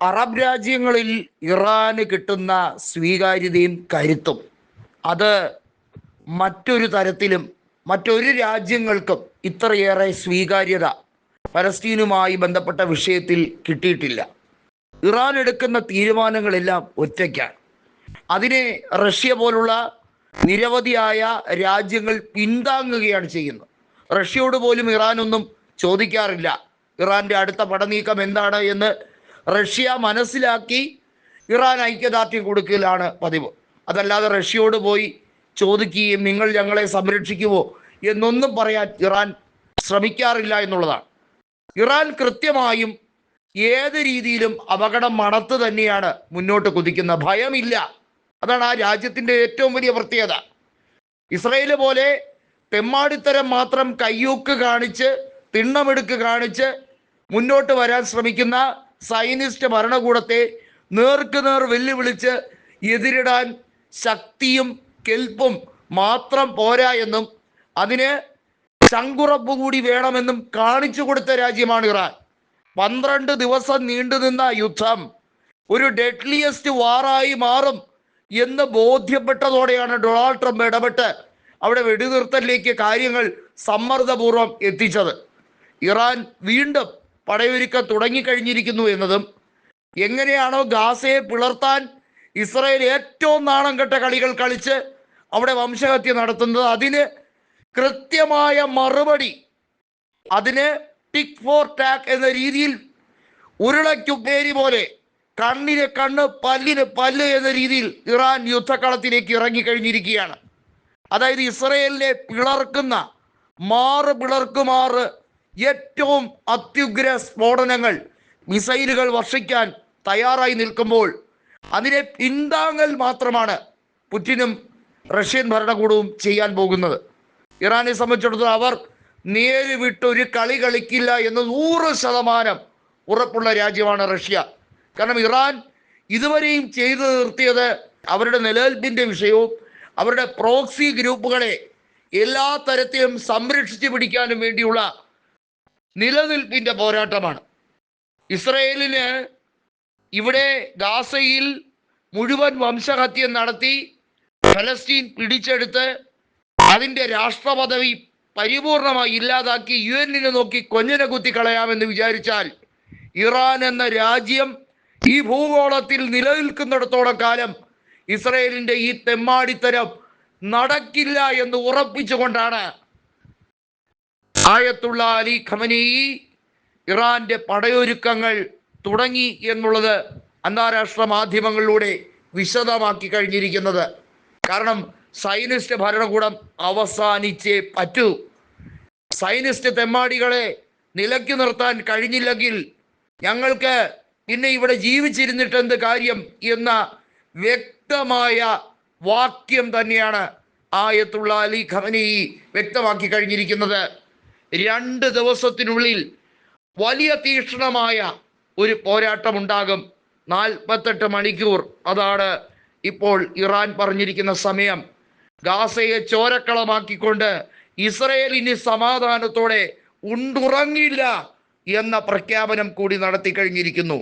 Arab രാജ്യങ്ങളിൽ ഇറാന് കിട്ടുന്ന സ്വീകാര്യതയും കരുത്തും അത് മറ്റൊരു തരത്തിലും മറ്റൊരു രാജ്യങ്ങൾക്കും ഇത്രയേറെ സ്വീകാര്യത പലസ്തീനുമായി ബന്ധപ്പെട്ട വിഷയത്തിൽ കിട്ടിയിട്ടില്ല. ഇറാൻ എടുക്കുന്ന തീരുമാനങ്ങളെല്ലാം ഒറ്റയ്ക്കാണ്. അതിനെ റഷ്യ പോലുള്ള നിരവധിയായ രാജ്യങ്ങൾ പിന്താങ്ങുകയാണ് ചെയ്യുന്നത്. റഷ്യയോട് പോലും ഇറാനൊന്നും ചോദിക്കാറില്ല ഇറാൻ്റെ അടുത്ത പടനീക്കം എന്താണ് എന്ന്. റഷ്യ മനസ്സിലാക്കി ഇറാൻ ഐക്യദാർഢ്യം കൊടുക്കലാണ് പതിവ്. അതല്ലാതെ റഷ്യയോട് പോയി ചോദിക്കുകയും നിങ്ങൾ ഞങ്ങളെ സംരക്ഷിക്കുമോ എന്നൊന്നും പറയാൻ ഇറാൻ ശ്രമിക്കാറില്ല എന്നുള്ളതാണ്. ഇറാൻ കൃത്യമായും ഏത് രീതിയിലും അപകടം മണത്ത് തന്നെയാണ് മുന്നോട്ട് കുതിക്കുന്ന. ഭയമില്ല. അതാണ് ആ രാജ്യത്തിൻ്റെ ഏറ്റവും വലിയ പ്രത്യേകത. ഇസ്രയേൽ പോലെ തെമ്മാടിത്തരം മാത്രം കയ്യൂക്ക് കാണിച്ച് തിണ്ണമെടുക്ക് കാണിച്ച് മുന്നോട്ട് വരാൻ ശ്രമിക്കുന്ന സൈനിസ്റ്റ് ഭരണകൂടത്തെ നേർക്കുനേർ വെല്ലുവിളിച്ച് എതിരിടാൻ ശക്തിയും കെൽപ്പും മാത്രം പോരാ എന്നും അതിന് ചങ്കുറപ്പ് കൂടി വേണമെന്നും കാണിച്ചു കൊടുത്ത രാജ്യമാണ് ഇറാൻ. 12 ദിവസം നീണ്ടുനിന്ന യുദ്ധം ഒരു ഡെഡ്ലിയസ്റ്റ് വാറായി മാറും എന്ന് ബോധ്യപ്പെട്ടതോടെയാണ് ഡൊണാൾഡ് ട്രംപ് ഇടപെട്ട് അവിടെ വെടിനിർത്തലിലേക്ക് കാര്യങ്ങൾ സമ്മർദ്ദപൂർവ്വം എത്തിച്ചത്. ഇറാൻ വീണ്ടും പടയൊരുക്കം തുടങ്ങിക്കഴിഞ്ഞിരിക്കുന്നു എന്നതും, എങ്ങനെയാണോ ഗാസയെ പിളർത്താൻ ഇസ്രായേൽ ഏറ്റവും നാണം കെട്ട കളികൾ കളിച്ച് അവിടെ വംശഹത്യ നടത്തുന്നത്, അതിന് കൃത്യമായ മറുപടി, അതിന് ടിക് ഫോർ ടാക്ക് എന്ന രീതിയിൽ ഉരുളയ്ക്കുപ്പേരി പോലെ കണ്ണിന് കണ്ണ് പല്ലിന് പല്ല് എന്ന രീതിയിൽ ഇറാൻ യുദ്ധക്കളത്തിലേക്ക് ഇറങ്ങിക്കഴിഞ്ഞിരിക്കുകയാണ്. അതായത് ഇസ്രയേലിനെ പിളർക്കുന്ന പിളർക്കുമാറ് ഏറ്റവും അത്യുഗ്ര സ്ഫോടനങ്ങൾ, മിസൈലുകൾ വർഷിക്കാൻ തയ്യാറായി നിൽക്കുമ്പോൾ അതിനെ പിന്താങ്ങൽ മാത്രമാണ് പുടിനും റഷ്യൻ ഭരണകൂടവും ചെയ്യാൻ പോകുന്നത്. ഇറാനെ സംബന്ധിച്ചിടത്തോളം അവർ നേര് വിട്ടൊരു കളി കളിക്കില്ല എന്ന് 100% ഉറപ്പുള്ള രാജ്യമാണ് റഷ്യ. കാരണം ഇറാൻ ഇതുവരെയും ചെയ്തു നിർത്തിയത് അവരുടെ നിലനിൽപ്പിൻ്റെ വിഷയവും അവരുടെ പ്രോക്സി ഗ്രൂപ്പുകളെ എല്ലാ തരത്തിലും സംരക്ഷിച്ചു പിടിക്കാനും വേണ്ടിയുള്ള നിലനിൽപ്പിൻ്റെ പോരാട്ടമാണ്. ഇസ്രയേലിന് ഇവിടെ ഗാസയിൽ മുഴുവൻ വംശഹത്യ നടത്തി ഫലസ്തീൻ പിടിച്ചെടുത്ത് അതിൻ്റെ രാഷ്ട്രപദവി പരിപൂർണമായി ഇല്ലാതാക്കി UN നോക്കി കൊഞ്ഞനെ കുത്തി കളയാമെന്ന് വിചാരിച്ചാൽ ഇറാൻ എന്ന രാജ്യം ഈ ഭൂഗോളത്തിൽ നിലനിൽക്കുന്നിടത്തോളം കാലം ഇസ്രയേലിൻ്റെ ഈ തെമ്മാടിത്തരം നടക്കില്ല എന്ന് ഉറപ്പിച്ചുകൊണ്ടാണ് ആയത്തുള്ള അലി ഖമനേയി ഇറാന്റെ പടയൊരുക്കങ്ങൾ തുടങ്ങി എന്നുള്ളത് അന്താരാഷ്ട്ര മാധ്യമങ്ങളിലൂടെ വിശദമാക്കി കഴിഞ്ഞിരിക്കുന്നത്. കാരണം സൈനിസ്റ്റ് ഭരണകൂടം അവസാനിച്ചേ പറ്റൂ. സൈനിസ്റ്റ് തെമ്മാടികളെ നിലയ്ക്ക് നിർത്താൻ കഴിഞ്ഞില്ലെങ്കിൽ ഞങ്ങൾക്ക് പിന്നെ ഇവിടെ ജീവിച്ചിരുന്നിട്ട് എന്ത് കാര്യം എന്ന വ്യക്തമായ വാക്യം തന്നെയാണ് ആയത്തുള്ള അലി ഖമനേയി വ്യക്തമാക്കി കഴിഞ്ഞിരിക്കുന്നത്. 2 ദിവസത്തിനുള്ളിൽ വലിയ തീക്ഷ്ണമായ ഒരു പോരാട്ടമുണ്ടാകും. 48 മണിക്കൂർ, അതാണ് ഇപ്പോൾ ഇറാൻ പറഞ്ഞിരിക്കുന്ന സമയം. ഗാസയെ ചോരക്കളമാക്കിക്കൊണ്ട് ഇസ്രയേൽ ഇനി സമാധാനത്തോടെ ഉണ്ടുറങ്ങില്ല എന്ന പ്രഖ്യാപനം കൂടി നടത്തി കഴിഞ്ഞിരിക്കുന്നു.